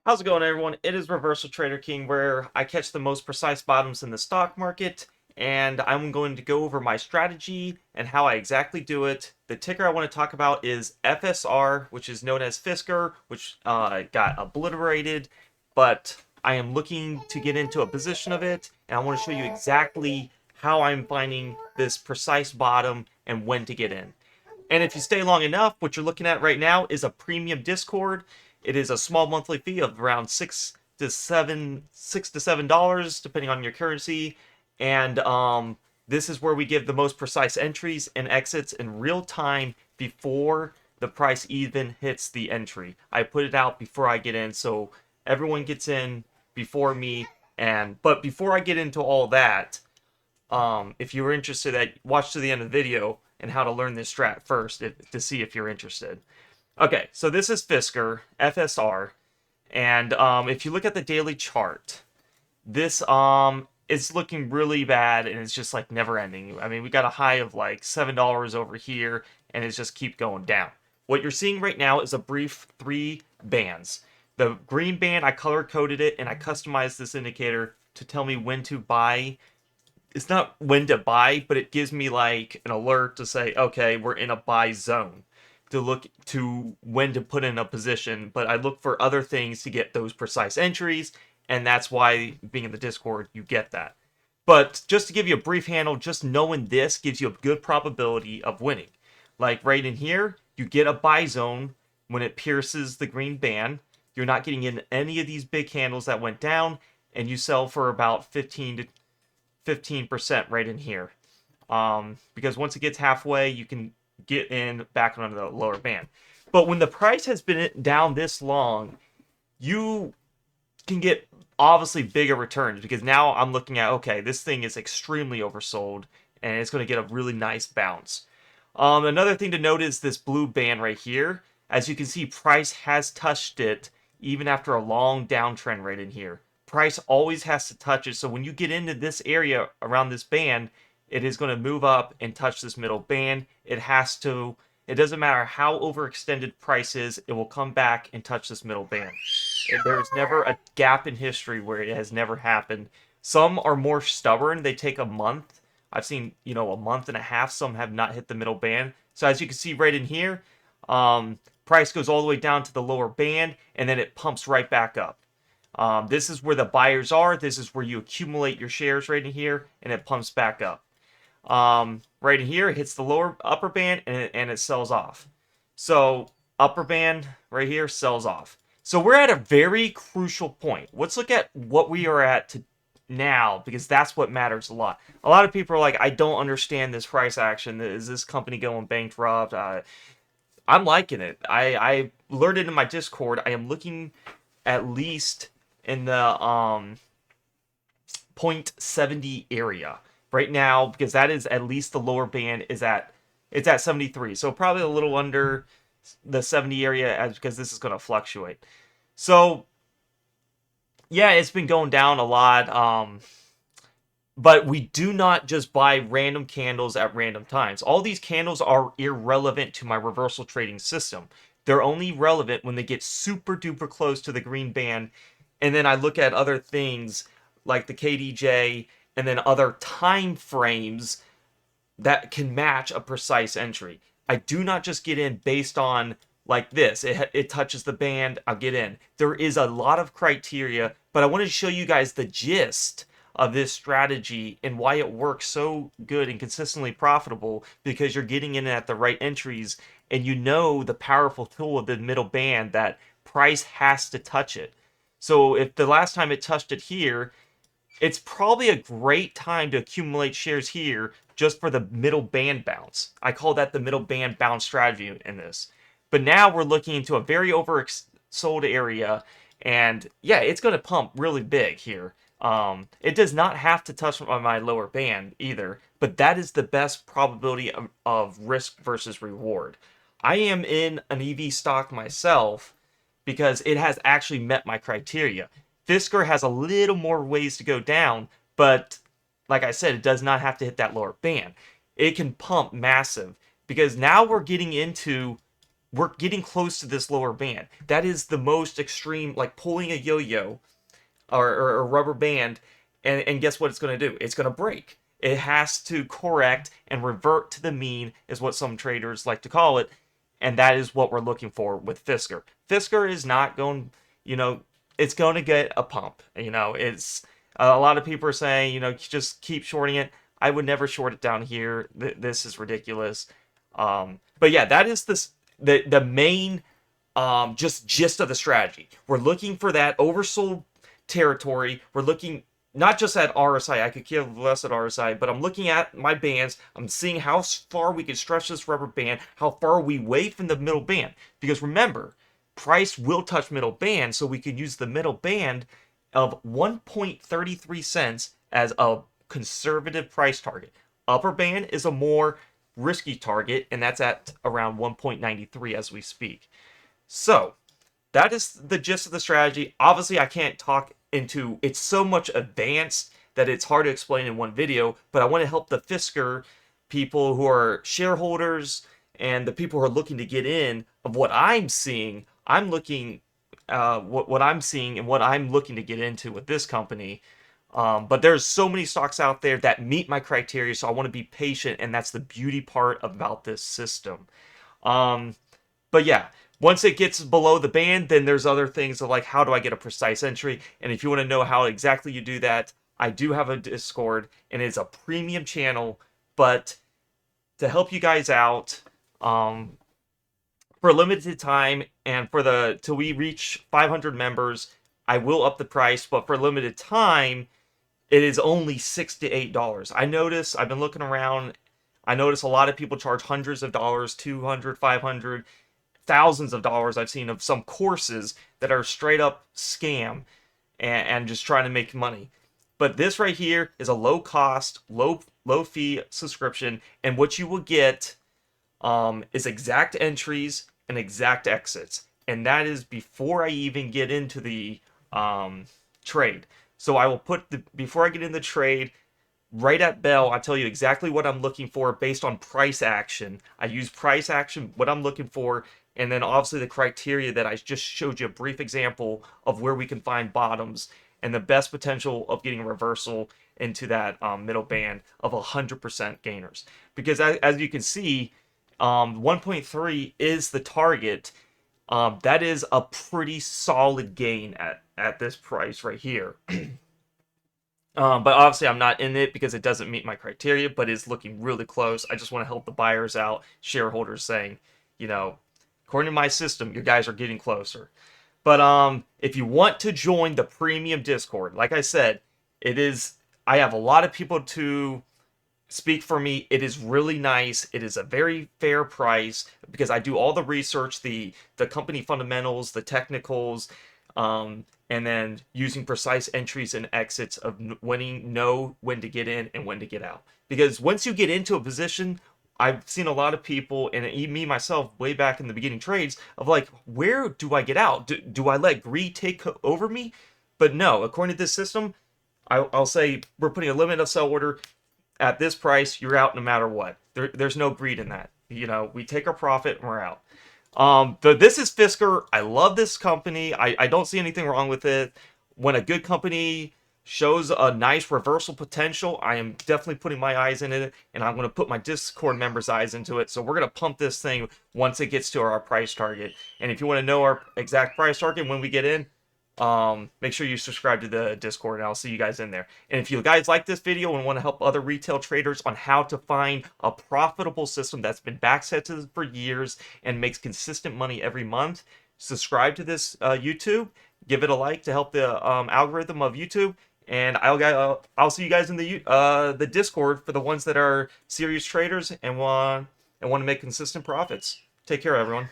How's it going, everyone? It is Reversal Trader King, where I catch the most precise bottoms in the stock market, and I'm going to go over my strategy and how I exactly do it. The ticker I want to talk about is FSR, which is known as Fisker, which got obliterated, but I am looking to get into a position of it, and I want to show you exactly how I'm finding this precise bottom and when to get in. And if you stay long enough, what you're looking at right now is a premium Discord. It is a small monthly fee of around $6 to $7, depending on your currency. And this is where we give the most precise entries and exits in real time before the price even hits the entry. I put it out before I get in, so everyone gets in before me. But before I get into all that, if you were interested, watch to the end of the video and how to learn this strat first to see if you're interested. Okay, so this is Fisker, FSR, and if you look at the daily chart, this is looking really bad, and it's just like never ending. I mean, we got a high of like $7 over here, and it's just keep going down. What you're seeing right now is a brief 3 bands. The green band, I color coded it, and I customized this indicator to tell me when to buy. It's not when to buy, but it gives me like an alert to say, okay, we're in a buy zone, to look to when to put in a position. But I look for other things to get those precise entries, and that's why being in the Discord, you get that. But just to give you a brief handle, just knowing this gives you a good probability of winning. Like right in here, you get a buy zone when it pierces the green band. You're not getting in any of these big candles that went down, and you sell for about 15% right in here. Because once it gets halfway, you can get in back on the lower band. But when the price has been down this long, you can get obviously bigger returns, because now I'm looking at, okay, this thing is extremely oversold and it's going to get a really nice bounce. Another thing to note is this blue band right here. As you can see, price has touched it even after a long downtrend right in here. Price always has to touch it, so when you get into this area around this band, it is going to move up and touch this middle band. It has to. It doesn't matter how overextended price is, it will come back and touch this middle band. There's never a gap in history where it has never happened. Some are more stubborn. They take a month. I've seen, a month and a half. Some have not hit the middle band. So as you can see right in here, price goes all the way down to the lower band, and then it pumps right back up. This is where the buyers are. This is where you accumulate your shares right in here, and it pumps back up. Right in here, it hits the upper band, and it sells off. So upper band right here sells off. So we're at a very crucial point. Let's look at what we are at now, because that's what matters a lot. A lot of people are like, I don't understand this price action. Is this company going bankrupt? I'm liking it. I learned it in my Discord. I am looking at least in the 0.70 area right now, because that is at least the lower band it's at 73, so probably a little under the 70 area, because this is going to fluctuate. So yeah, it's been going down a lot, but we do not just buy random candles at random times. All these candles are irrelevant to my reversal trading system. They're only relevant when they get super duper close to the green band, and then I look at other things like the KDJ and then other time frames that can match a precise entry. I do not just get in based on like this. It touches the band, I'll get in. There is a lot of criteria, but I wanted to show you guys the gist of this strategy and why it works so good and consistently profitable, because you're getting in at the right entries, and the powerful tool of the middle band, that price has to touch it. So if the last time it touched it here, it's probably a great time to accumulate shares here just for the middle band bounce. I call that the middle band bounce strategy in this. But now we're looking into a very oversold area, and yeah, it's going to pump really big here. It does not have to touch my lower band either, but that is the best probability of risk versus reward. I am in an EV stock myself because it has actually met my criteria. Fisker has a little more ways to go down, but like I said, it does not have to hit that lower band. It can pump massive, because now we're getting into we're getting close to this lower band. That is the most extreme, like pulling a yo-yo or a rubber band, and guess what it's going to do? It's going to break. It has to correct and revert to the mean, is what some traders like to call it, and that is what we're looking for with Fisker. Fisker is not going, it's going to get a pump. It's a lot of people are saying, just keep shorting it. I would never short it down here. This is ridiculous. But yeah, that is the main just gist of the strategy. We're looking for that oversold territory. We're looking not just at RSI. I could care less at RSI, but I'm looking at my bands. I'm seeing how far we can stretch this rubber band, how far we away from the middle band. Because remember, price will touch middle band, so we could use the middle band of 1.33 cents as a conservative price target. Upper band is a more risky target, and that's at around 1.93 as we speak. So that is the gist of the strategy. Obviously, I can't talk into it's so much advanced that it's hard to explain in one video, but I want to help the Fisker people who are shareholders and the people who are looking to get in of what I'm seeing. I'm looking what I'm seeing and what I'm looking to get into with this company. But there's so many stocks out there that meet my criteria, so I want to be patient, and that's the beauty part about this system. But yeah, once it gets below the band, then there's other things of like, how do I get a precise entry? And if you want to know how exactly you do that, I do have a Discord, and it's a premium channel. But to help you guys out, for a limited time and till we reach 500 members, I will up the price. But for a limited time, it is only $6 to $8. I've been looking around. I notice a lot of people charge hundreds of dollars, 200, 500, thousands of dollars. I've seen of some courses that are straight up scam and just trying to make money. But this right here is a low cost, low fee subscription, and what you will get is exact entries and exact exits, and that is before I even get into the trade. So I will before I get in the trade, right at bell, I tell you exactly what I'm looking for based on price action. I use price action, what I'm looking for, and then obviously the criteria that I just showed you a brief example of where we can find bottoms and the best potential of getting a reversal into that middle band of 100% gainers. Because as you can see, 1.3 is the target. That is a pretty solid gain at this price right here. But obviously I'm not in it because it doesn't meet my criteria, but it's looking really close. I just want to help the buyers out, shareholders, saying, according to my system, you guys are getting closer. But if you want to join the premium Discord, like I said, I have a lot of people to speak for me. It is really nice. It is a very fair price because I do all the research, the company fundamentals, the technicals, and then using precise entries and exits of know when to get in and when to get out. Because once you get into a position, I've seen a lot of people, and me myself, way back in the beginning trades, of like, where do I get out? Do I let greed take over me? But no, according to this system, I'll say we're putting a limit of sell order. At this price, you're out no matter what. There's no greed in that. We take our profit and we're out. This is Fisker. I love this company. I don't see anything wrong with it. When a good company shows a nice reversal potential, I am definitely putting my eyes in it, and I'm going to put my Discord members' eyes into it. So we're going to pump this thing once it gets to our price target. And if you want to know our exact price target when we get in, make sure you subscribe to the Discord, and I'll see you guys in there. And if you guys like this video and want to help other retail traders on how to find a profitable system that's been back-tested for years and makes consistent money every month, subscribe to this YouTube. Give it a like to help the algorithm of YouTube. And I'll see you guys in the Discord for the ones that are serious traders and want to make consistent profits. Take care, everyone.